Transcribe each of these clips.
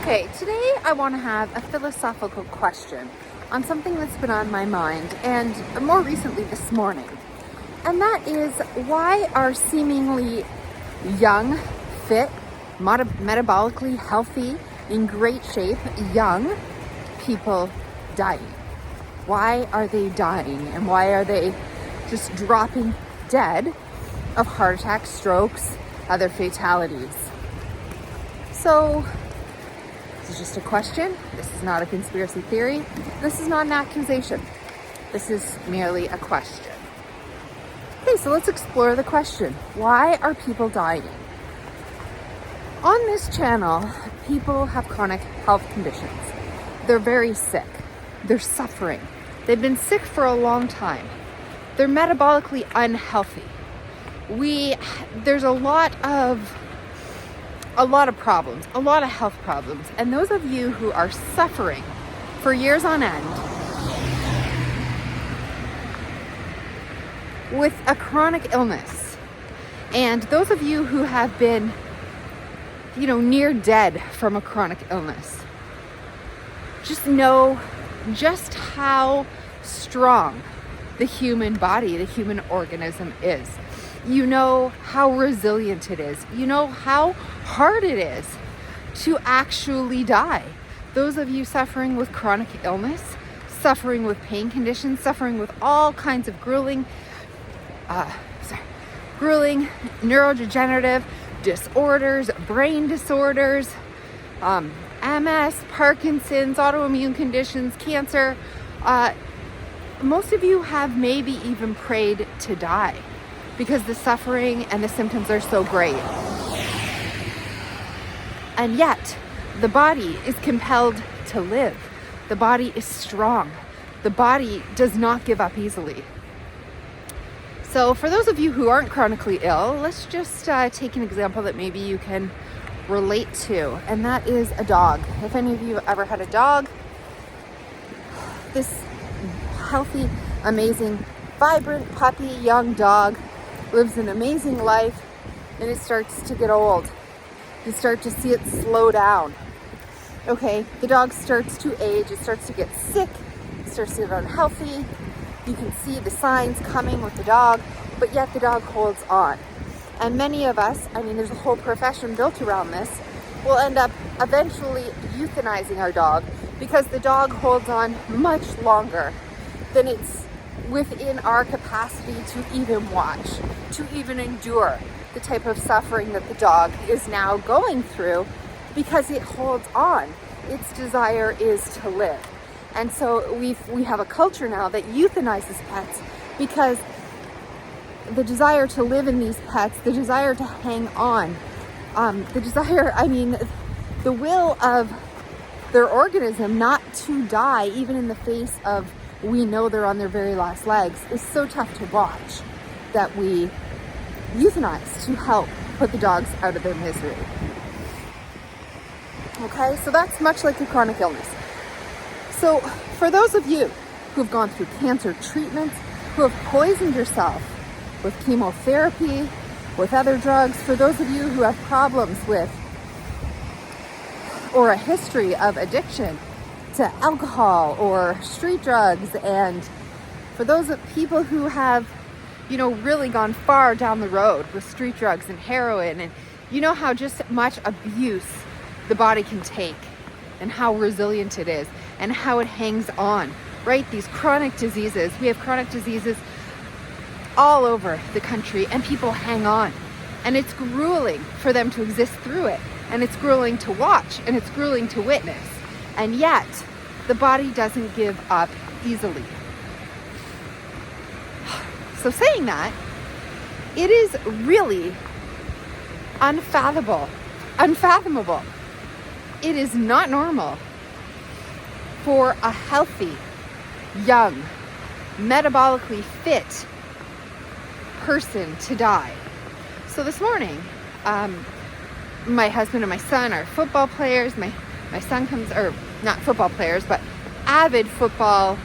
Okay, today I want to have a philosophical question on something that's been on my mind, and more recently this morning. And that is, why are seemingly young, fit, metabolically healthy, in great shape, young people dying? Why are they dying, and why are they just dropping dead of heart attacks, strokes, other fatalities? So, this is just a question. This is not a conspiracy theory. This is not an accusation. This is merely a question. Okay, so let's explore the question. Why are people dying? On this channel, people have chronic health conditions. They're very sick. They're suffering. They've been sick for a long time. They're metabolically unhealthy. There's a lot of problems, a lot of health problems. And those of you who are suffering for years on end with a chronic illness, and those of you who have been, near dead from a chronic illness, just know just how strong the human body, the human organism is. You know how resilient it is. You know how hard it is to actually die. Those of you suffering with chronic illness, suffering with pain conditions, suffering with all kinds of grueling neurodegenerative disorders, brain disorders, MS, Parkinson's, autoimmune conditions, cancer. Most of you have maybe even prayed to die because the suffering and the symptoms are so great. And yet, the body is compelled to live. The body is strong. The body does not give up easily. So for those of you who aren't chronically ill, let's just take an example that maybe you can relate to, and that is a dog. If any of you have ever had a dog, this healthy, amazing, vibrant puppy, young dog lives an amazing life, and it starts to get old. You start to see it slow down. Okay, the dog starts to age, it starts to get sick, it starts to get unhealthy. You can see the signs coming with the dog, but yet the dog holds on. And many of us, there's a whole profession built around this, will end up eventually euthanizing our dog because the dog holds on much longer than it's within our capacity to even watch, to even endure the type of suffering that the dog is now going through because it holds on. Its desire is to live. And so we have a culture now that euthanizes pets because the desire to live in these pets, the desire to hang on, the will of their organism not to die, even in the face of we know they're on their very last legs, is so tough to watch that we euthanize to help put the dogs out of their misery. Okay, so that's much like a chronic illness. So for those of you who've gone through cancer treatments, who have poisoned yourself with chemotherapy, with other drugs, for those of you who have problems with or a history of addiction to alcohol or street drugs, and for those of people who have, really gone far down the road with street drugs and heroin, and you know how just much abuse the body can take and how resilient it is and how it hangs on, right? These chronic diseases, we have chronic diseases all over the country, and people hang on, and it's grueling for them to exist through it, and it's grueling to watch, and it's grueling to witness, and yet the body doesn't give up easily. So saying that, it is really unfathomable. It is not normal for a healthy, young, metabolically fit person to die. So this morning, my husband and my son are football players. My son comes, or not football players, but avid football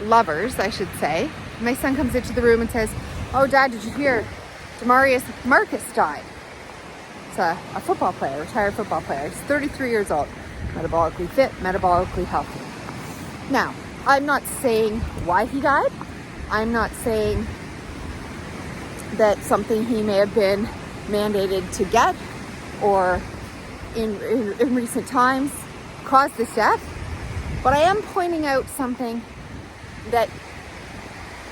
lovers, I should say. My son comes into the room and says, "Oh, Dad, did you hear Demarius Marcus died?" It's a football player, a retired football player. He's 33 years old, metabolically fit, metabolically healthy. Now, I'm not saying why he died. I'm not saying that something he may have been mandated to get or in recent times caused this death. But I am pointing out something that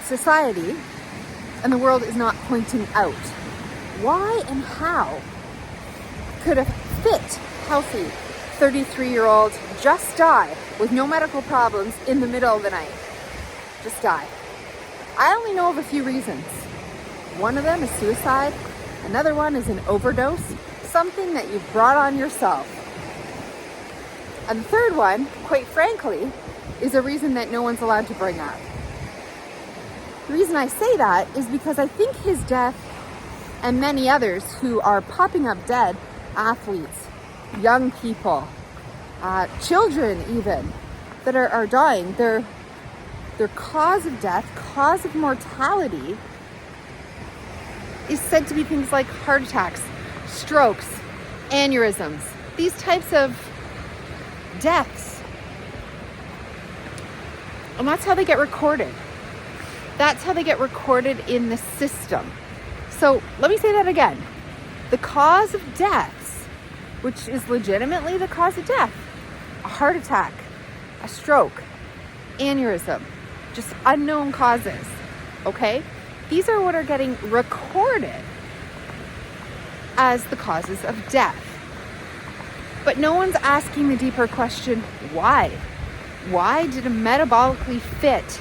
society and the world is not pointing out. Why and how could a fit, healthy 33-year-old just die with no medical problems in the middle of the night? Just die. I only know of a few reasons. One of them is suicide. Another one is an overdose, something that you've brought on yourself. And the third one, quite frankly, is a reason that no one's allowed to bring up. The reason I say that is because I think his death and many others who are popping up dead, athletes, young people, children even, that are dying, their cause of death, cause of mortality is said to be things like heart attacks, strokes, aneurisms, these types of deaths. And that's how they get recorded. That's how they get recorded in the system. So let me say that again. The cause of deaths, which is legitimately the cause of death, a heart attack, a stroke, aneurysm, just unknown causes, okay? These are what are getting recorded as the causes of death. But no one's asking the deeper question, why? Why did a metabolically fit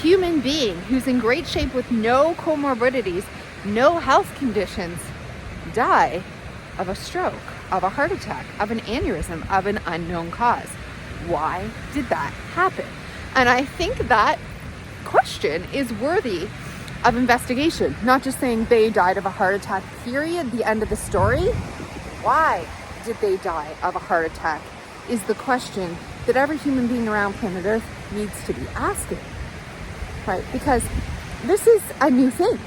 human being who's in great shape with no comorbidities, no health conditions, die of a stroke, of a heart attack, of an aneurysm, of an unknown cause? Why did that happen? And I think that question is worthy of investigation, not just saying they died of a heart attack, period, the end of the story. Why did they die of a heart attack is the question that every human being around planet Earth needs to be asking, right? Because this is a new thing.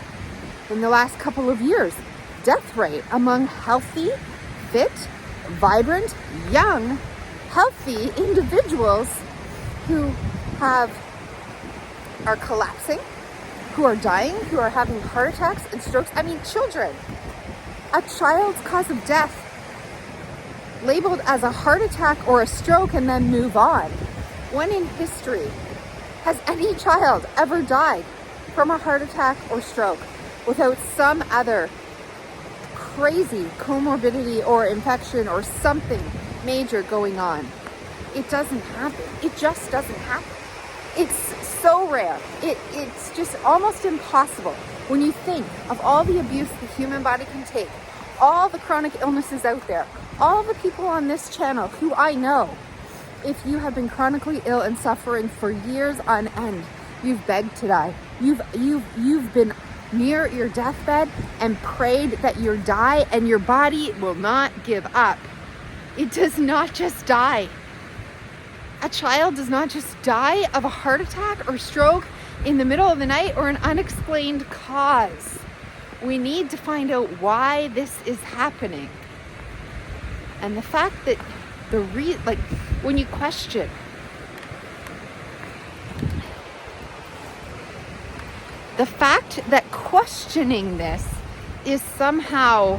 In the last couple of years, death rate among healthy, fit, vibrant, young, healthy individuals who are collapsing, who are dying, who are having heart attacks and strokes. I mean, children. A child's cause of death labeled as a heart attack or a stroke and then move on. When in history has any child ever died from a heart attack or stroke without some other crazy comorbidity or infection or something major going on? It doesn't happen. It just doesn't happen. It's so rare. It's just almost impossible when you think of all the abuse the human body can take, all the chronic illnesses out there, all the people on this channel who I know, if you have been chronically ill and suffering for years on end, you've begged to die. You've been near your deathbed and prayed that you die, and your body will not give up. It does not just die. A child does not just die of a heart attack or stroke in the middle of the night or an unexplained cause. We need to find out why this is happening. And the fact that when you question the fact that questioning this is somehow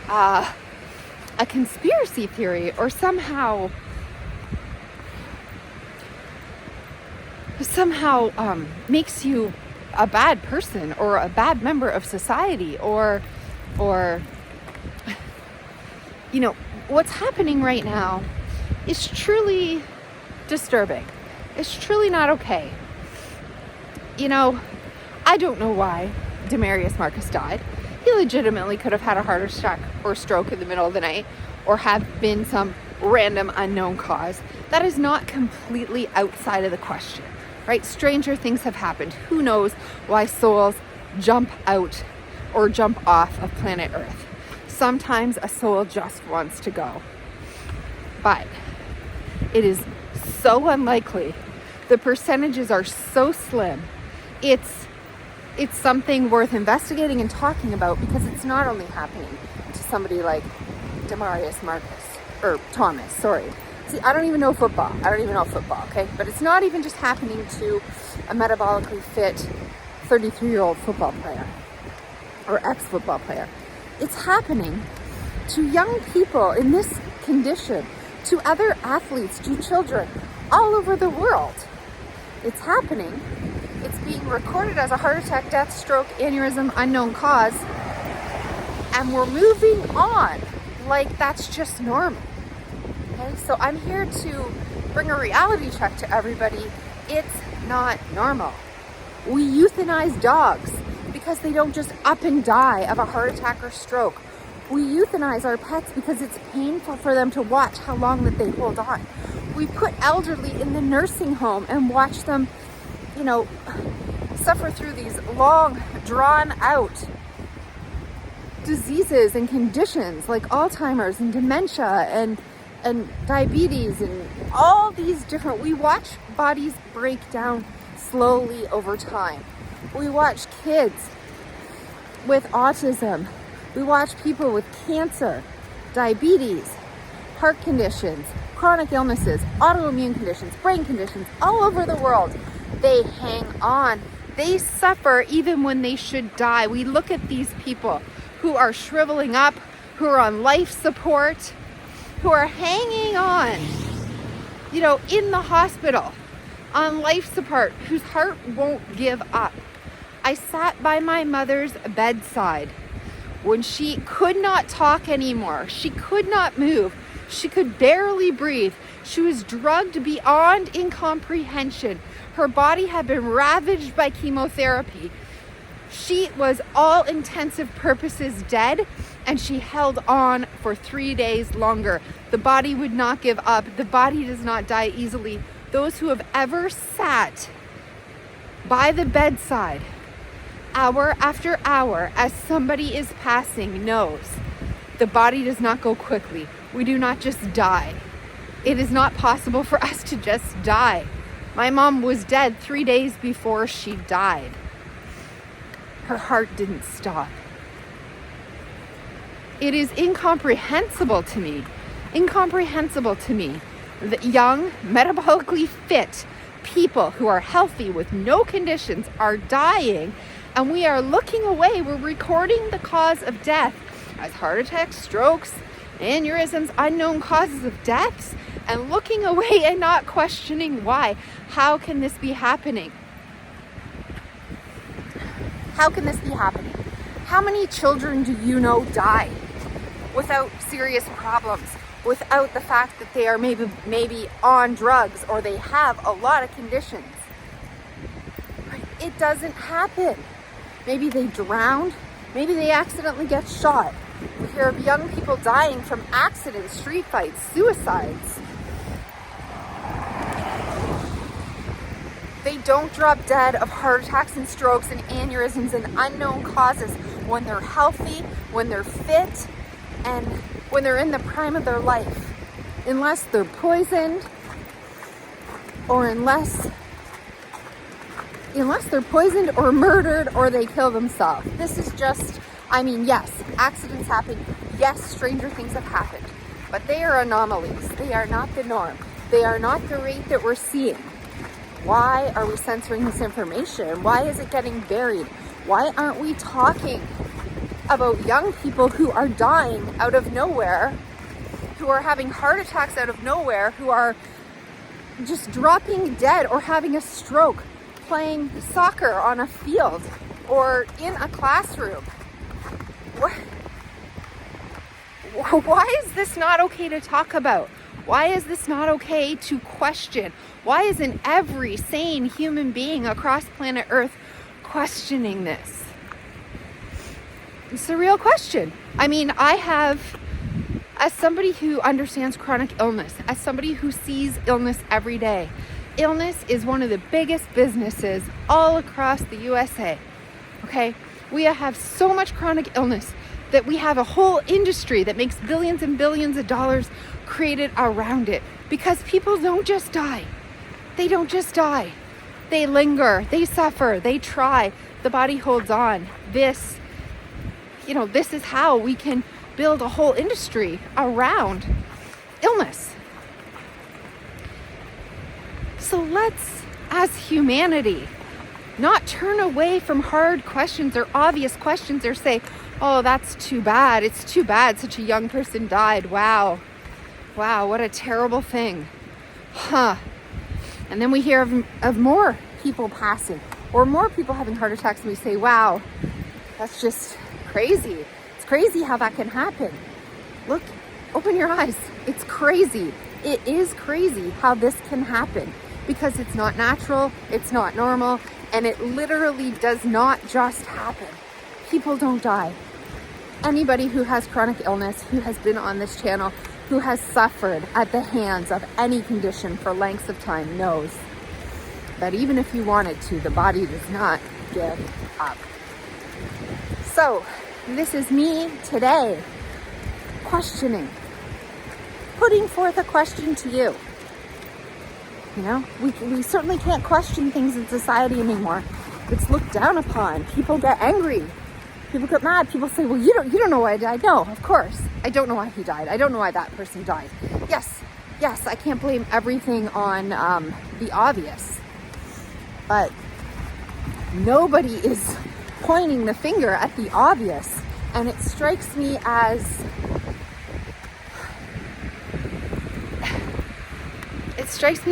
a conspiracy theory or somehow makes you a bad person or a bad member of society or you know, what's happening right now is truly disturbing. It's truly not okay. You know, I don't know why Demarius Marcus died. He legitimately could have had a heart attack or stroke in the middle of the night or have been some random unknown cause. That is not completely outside of the question, right? Stranger things have happened. Who knows why souls jump out or jump off of planet Earth? Sometimes a soul just wants to go. But it is so unlikely. The percentages are so slim. It's it's something worth investigating and talking about, because it's not only happening to somebody like Thomas, sorry. See, I don't even know football, okay? But it's not even just happening to a metabolically fit 33-year-old football player or ex-football player. It's happening to young people in this condition, to other athletes, to children all over the world. It's happening. It's being recorded as a heart attack, death, stroke, aneurysm, unknown cause. And we're moving on like that's just normal. Okay, so I'm here to bring a reality check to everybody. It's not normal. We euthanize dogs because they don't just up and die of a heart attack or stroke. We euthanize our pets because it's painful for them to watch how long that they hold on. We put elderly in the nursing home and watch them, suffer through these long, drawn out diseases and conditions like Alzheimer's and dementia and diabetes and all these different, we watch bodies break down slowly over time. We watch kids with autism. We watch people with cancer, diabetes, heart conditions, chronic illnesses, autoimmune conditions, brain conditions all over the world. They hang on. They suffer even when they should die. We look at these people who are shriveling up, who are on life support, who are hanging on, in the hospital, on life support, whose heart won't give up. I sat by my mother's bedside when she could not talk anymore. She could not move. She could barely breathe. She was drugged beyond incomprehension. Her body had been ravaged by chemotherapy. She was all intensive purposes dead, and she held on for 3 days longer. The body would not give up. The body does not die easily. Those who have ever sat by the bedside hour after hour as somebody is passing knows the body does not go quickly. We do not just die. It is not possible for us to just die. My mom was dead 3 days before she died. Her heart didn't stop. It is incomprehensible to me that young, metabolically fit people who are healthy with no conditions are dying, and we are looking away. We're recording the cause of death as heart attacks, strokes, aneurysms, unknown causes of deaths, and looking away and not questioning why. How can this be happening? How can this be happening? How many children do you know die without serious problems, without the fact that they are maybe on drugs or they have a lot of conditions? It doesn't happen. Maybe they drowned. Maybe they accidentally get shot. We hear of young people dying from accidents, street fights, suicides. They don't drop dead of heart attacks and strokes and aneurysms and unknown causes when they're healthy, when they're fit, and when they're in the prime of their life. Unless they're poisoned, or unless they're poisoned or murdered or they kill themselves. This is just, yes, accidents happen. Yes, stranger things have happened. But they are anomalies. They are not the norm. They are not the rate that we're seeing. Why are we censoring this information? Why is it getting buried? Why aren't we talking about young people who are dying out of nowhere, who are having heart attacks out of nowhere, who are just dropping dead or having a stroke, playing soccer on a field or in a classroom? Why is this not okay to talk about? Why is this not okay to question? Why isn't every sane human being across planet Earth questioning this? It's a real question. I have, as somebody who understands chronic illness, as somebody who sees illness every day, illness is one of the biggest businesses all across the USA. Okay? We have so much chronic illness that we have a whole industry that makes billions and billions of dollars created around it, because people don't just die. They don't just die. They linger, they suffer, they try, the body holds on. This is how we can build a whole industry around illness. So let's, as humanity, not turn away from hard questions or obvious questions or say, oh, that's too bad. It's too bad such a young person died. Wow, what a terrible thing. And then we hear of more people passing or more people having heart attacks, and we say, wow, that's just crazy. It's crazy how that can happen. Look, open your eyes. It's crazy. It is crazy how this can happen because it's not natural, it's not normal, and it literally does not just happen. People don't die. Anybody who has chronic illness, who has been on this channel, who has suffered at the hands of any condition for lengths of time knows that even if you wanted to, the body does not give up. So, this is me today questioning, putting forth a question to you. We certainly can't question things in society anymore. It's looked down upon. People get angry. People get mad. People say, well, you don't know why I died. No, of course. I don't know why he died. I don't know why that person died. Yes, I can't blame everything on the obvious. But nobody is pointing the finger at the obvious. And it strikes me as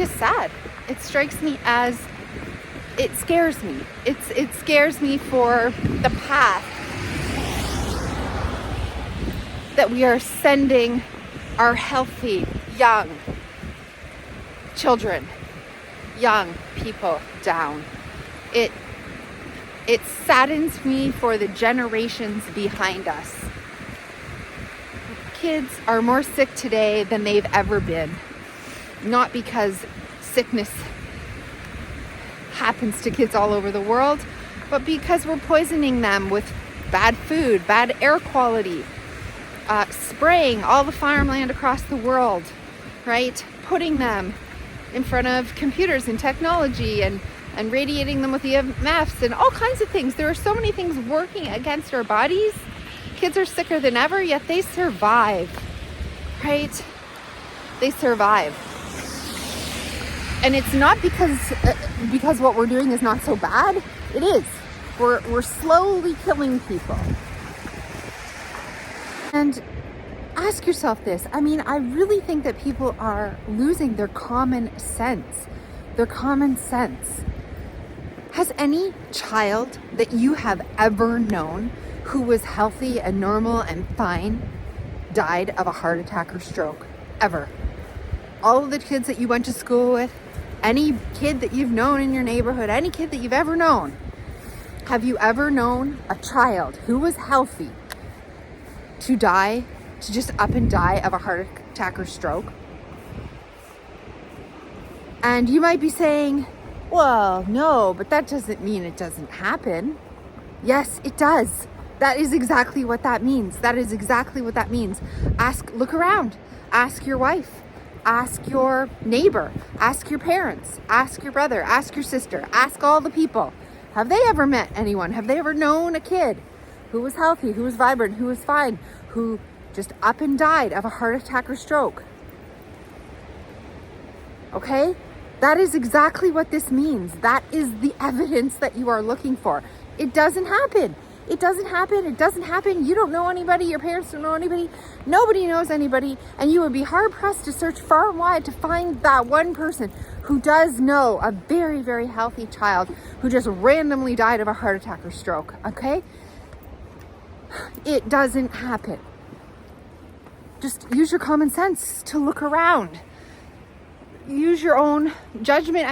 sad. It strikes me as, it scares me. It scares me for the path that we are sending our healthy young children, young people down. It saddens me for the generations behind us. Kids are more sick today than they've ever been. Not because sickness happens to kids all over the world, but because we're poisoning them with bad food, bad air quality, spraying all the farmland across the world, right? Putting them in front of computers and technology and radiating them with EMFs and all kinds of things. There are so many things working against our bodies. Kids are sicker than ever, yet they survive, right? They survive. And it's not because what we're doing is not so bad. It is. We're slowly killing people. And ask yourself this. I mean, I really think that people are losing their common sense. Has any child that you have ever known who was healthy and normal and fine died of a heart attack or stroke? Ever? All of the kids that you went to school with, any kid that you've known in your neighborhood, any kid that you've ever known, have you ever known a child who was healthy to just up and die of a heart attack or stroke? And you might be saying, well, no, but that doesn't mean it doesn't happen. Yes, it does. That is exactly what that means. Look around. Ask your wife. Ask your neighbor. Ask your parents. Ask your brother. Ask your sister. Ask all the people. Have they ever met anyone? Have they ever known a kid who was healthy, who was vibrant, who was fine, who just up and died of a heart attack or stroke? Okay? That is exactly what this means. That is the evidence that you are looking for. It doesn't happen. You don't know anybody. Your parents don't know anybody. Nobody knows anybody. And you would be hard pressed to search far and wide to find that one person who does know a very, very healthy child who just randomly died of a heart attack or stroke. Okay? It doesn't happen. Just use your common sense to look around. Use your own judgment.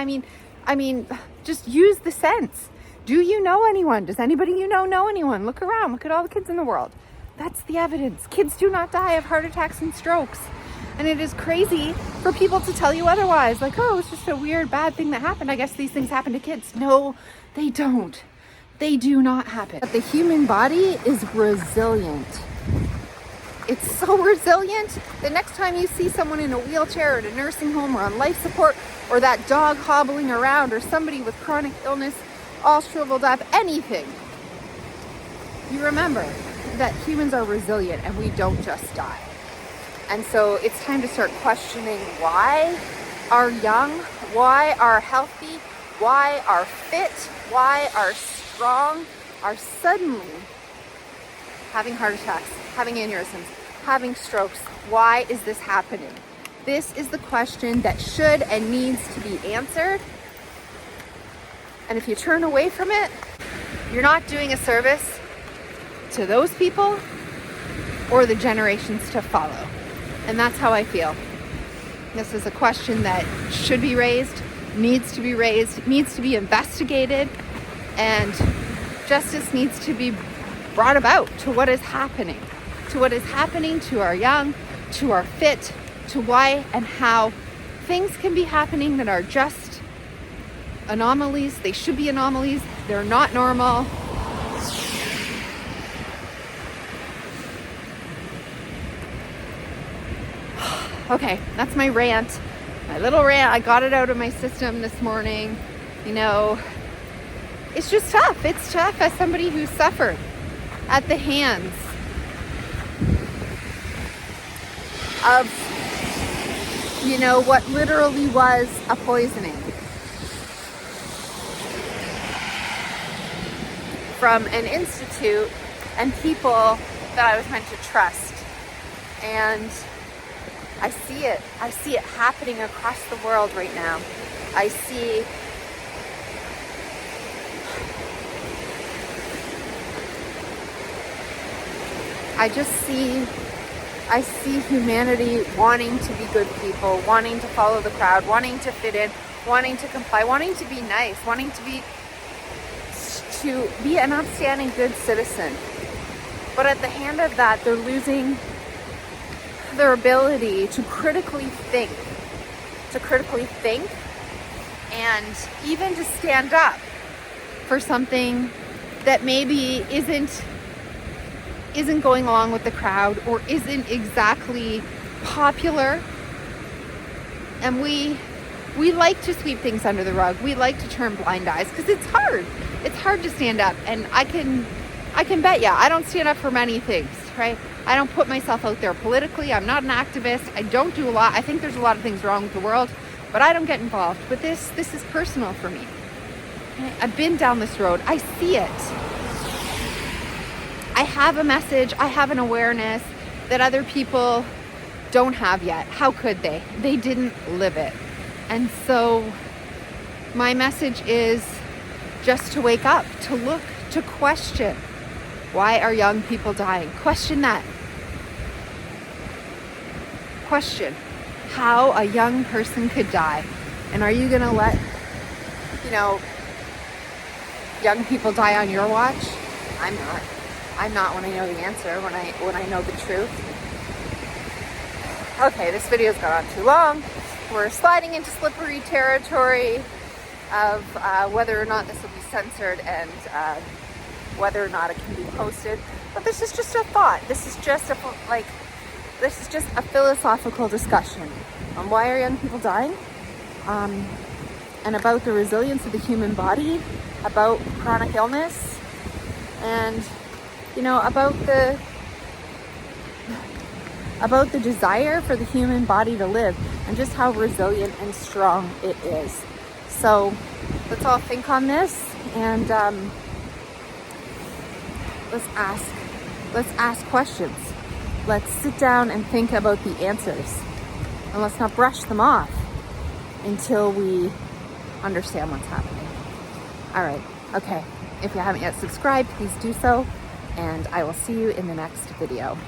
I mean, just use the sense. Do you know anyone? Does anybody you know anyone? Look around. Look at all the kids in the world. That's the evidence. Kids do not die of heart attacks and strokes. And it is crazy for people to tell you otherwise. Like, oh, it's just a weird, bad thing that happened. I guess these things happen to kids. No, they don't. They do not happen. But the human body is resilient. It's so resilient. The next time you see someone in a wheelchair or at a nursing home or on life support, or that dog hobbling around, or somebody with chronic illness, all shriveled up, anything, you remember that humans are resilient and we don't just die. And so it's time to start questioning why our young, why our healthy, why our fit, why our strong are suddenly having heart attacks, having aneurysms, having strokes. Why is this happening? This is the question that should and needs to be answered. And if you turn away from it, you're not doing a service to those people or the generations to follow. And that's how I feel. This is a question that should be raised, needs to be investigated, and justice needs to be brought about to what is happening to our young, to our fit, to why and how things can be happening that are just anomalies. They should be anomalies. They're not normal. Okay, that's my rant, my little rant. I got it out of my system this morning. You know, it's just tough. It's tough as somebody who suffered at the hands of, you know, what literally was a poisoning from an institute and people that I was meant to trust. And I see it happening across the world right now. I see humanity wanting to be good people, wanting to follow the crowd, wanting to fit in, wanting to comply, wanting to be nice, wanting to be an upstanding, good citizen. But at the hand of that, they're losing their ability to critically think and even to stand up for something that maybe isn't going along with the crowd or isn't exactly popular. And we like to sweep things under the rug. We like to turn blind eyes because it's hard. It's hard to stand up. And I can bet you I don't stand up for many things, right? I don't put myself out there politically. I'm not an activist. I don't do a lot. I think there's a lot of things wrong with the world, but I don't get involved. But this is personal for me. Okay? I've been down this road. I see it. I have a message. I have an awareness that other people don't have yet. How could they? They didn't live it. And so my message is just to wake up, to look, to question. Why are young people dying? Question that. Question how a young person could die. And are you going to let, young people die on your watch? I'm not. I'm not when I know the answer, when I know the truth. Okay, this video's gone on too long. We're sliding into slippery territory of whether or not this will be censored and whether or not it can be posted. But this is just a thought. This is just a philosophical discussion on why are young people dying, and about the resilience of the human body, about chronic illness, and about the desire for the human body to live, and just how resilient and strong it is. So let's all think on this, and let's ask questions. Let's sit down and think about the answers, and let's not brush them off until we understand what's happening. All right. Okay. If you haven't yet subscribed, please do so, and I will see you in the next video.